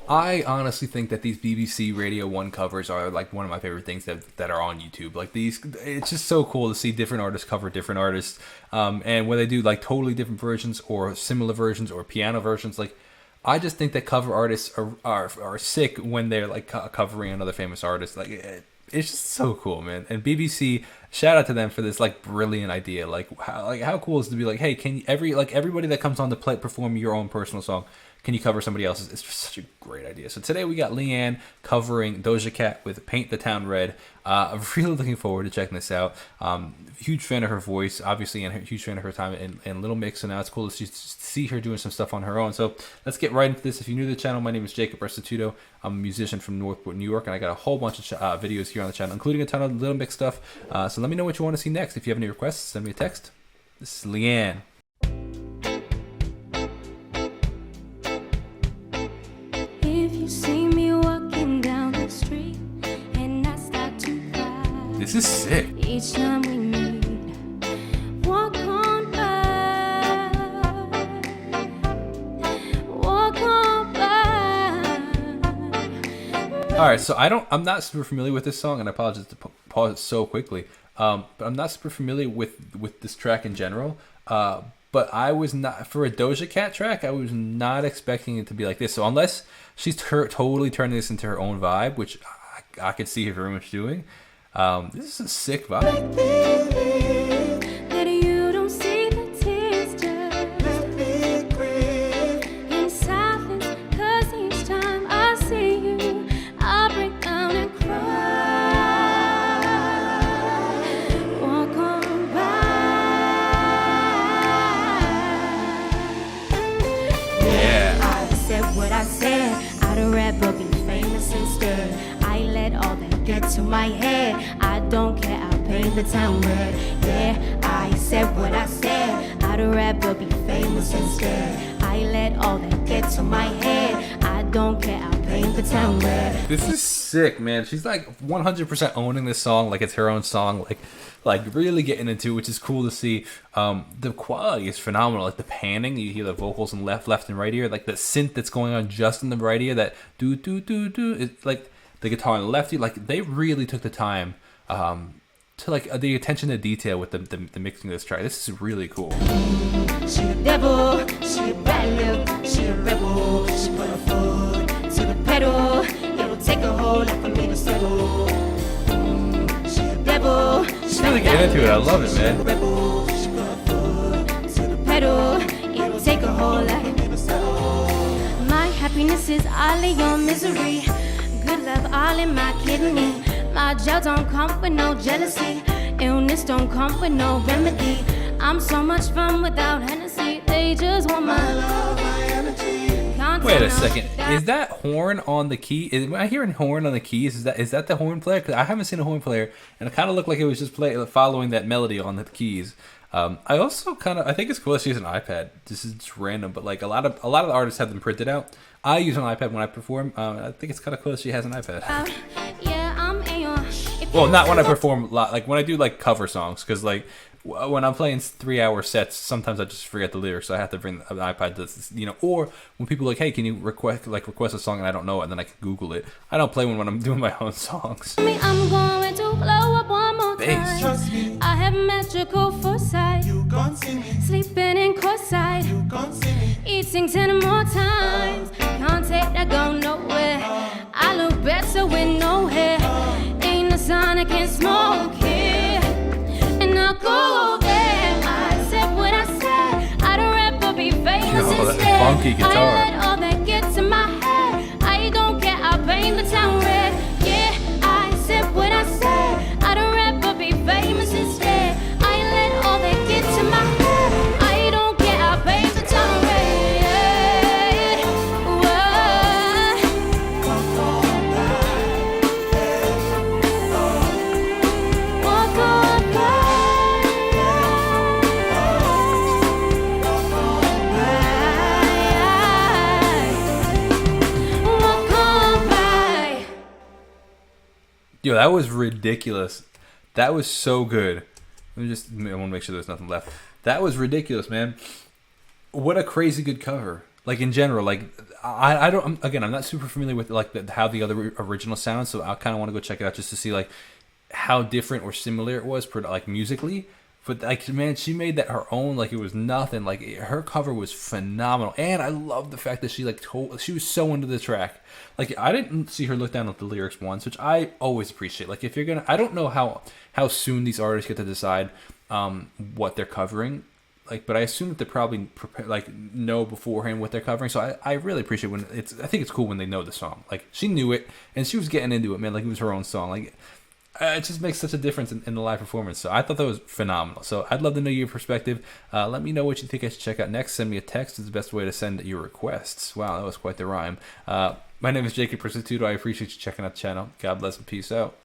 I honestly think that these BBC Radio 1 covers are like one of my favorite things that are on YouTube. Like these, it's just so cool to see different artists cover different artists. And when they do like totally different versions or similar versions or piano versions, like I just think that cover artists are sick when they're like covering another famous artist. Like it's just so cool, man. And BBC, shout out to them for this like brilliant idea. Like how cool is it to be like, hey, can you, everybody that comes on to play perform your own personal song, can you cover somebody else's? It's just such a great idea. So today we got Leigh-Anne covering Doja Cat with Paint the Town Red. I'm really looking forward to checking this out. Huge fan of her voice, obviously, and a huge fan of her time in Little Mix. So now it's cool to see her doing some stuff on her own. So let's get right into this. If you're new to the channel, my name is Jacob Restituto. I'm a musician from Northport, New York, and I got a whole bunch of videos here on the channel, including a ton of Little Mix stuff. So let me know what you want to see next. If you have any requests, send me a text. This is Leigh-Anne. You see me walking down the street and I start to cry. This is sick. Each time we meet, walk on by, walk on by. All right, so I'm not super familiar with this song, and I apologize to pause it so quickly. But I'm not super familiar with this track in general. But I was not, for a Doja Cat track, I was not expecting it to be like this. So unless she's totally turning this into her own vibe, which I could see her very much doing, this is a sick vibe. That you don't see the tears just in silence, 'cause each time I see you, I break down and cry. Walk on by. I said what I said, I'd rather be famous instead. I let all that get to my head. I don't care, I'll paint the town red. Yeah, I said what I said, I'd rather be famous instead. I let all that get to my head. I don't care, I'll paint the town red. This is sick, man. She's like 100% owning this song like it's her own song, like really getting into it, which is cool to see. The quality is phenomenal. Like the panning, you hear the vocals in left and right ear, like the synth that's going on just in the right ear, that do do do do. It's like the guitar on the left ear. Like they really took the time to like the attention to detail with the mixing of this track. This is really cool. She a devil, she a bad lip, she a rebel. She put her foot to the pedal. It'll take a whole lot for me to settle. She a devil. She's really getting into it. I love it, man. She put her foot to the pedal. It'll take a whole lot for me to settle. My happiness is all in your misery. Good love all in my kidney. My jail don't come with no jealousy. Illness don't come with no remedy. I'm so much fun without Hennessy. They just want my love, my energy. Wait a second. Is that horn on the key? Am I hearing horn on the keys? Is that the horn player? Because I haven't seen a horn player, and it kind of looked like it was just following that melody on the keys. I also I think it's cool that she has an iPad. This is just random, but like a lot of the artists have them printed out. I use an iPad when I perform. I think it's kind of cool that she has an iPad. Yeah, I'm a. Well, not when I perform, like when I do like cover songs, because like when I'm playing 3-hour sets, sometimes I just forget the lyrics, so I have to bring an iPad to, or when people are like, hey, can you request a song and I don't know it, and then I can Google it. I don't play when I'm doing my own songs. I'm going to blow up one more Bass. time. I have magical foresight. You can't see me. Sleeping in courtside. You can't see me. Eating 10 more times. Can't take that go nowhere. I look better with no hair. Ain't no sign I can't smoke here. And I'll go there. I said what I said. I'd rather be famous Yo, that instead. funky guitar. I let all that get to my head. I don't care, I'll paint the town red. Yeah, I said what I said. I'd rather be famous instead. I let all that get to my head. I don't care, I'll paint the town red. Walk on by. Yo, that was ridiculous. That was so good. I want to make sure there's nothing left. That was ridiculous, man. What a crazy good cover. like in general, like I don't again, I'm not super familiar with like how the other original sounds, so I kind of want to go check it out just to see like how different or similar it was, like musically. But like, man, she made that her own. Like it was nothing. Like her cover was phenomenal, and I love the fact that she like she was so into the track. Like I didn't see her look down at the lyrics once, which I always appreciate. Like if you're gonna, I don't know how soon these artists get to decide what they're covering. Like, but I assume that they probably like know beforehand what they're covering. So I really appreciate when it's. I think it's cool when they know the song. Like she knew it and she was getting into it, man. Like it was her own song. Like it just makes such a difference in the live performance. So I thought that was phenomenal. So I'd love to know your perspective. Let me know what you think I should check out next. Send me a text. It's the best way to send your requests. Wow, that was quite the rhyme. My name is Jacob Restituto. I appreciate you checking out the channel. God bless and peace out.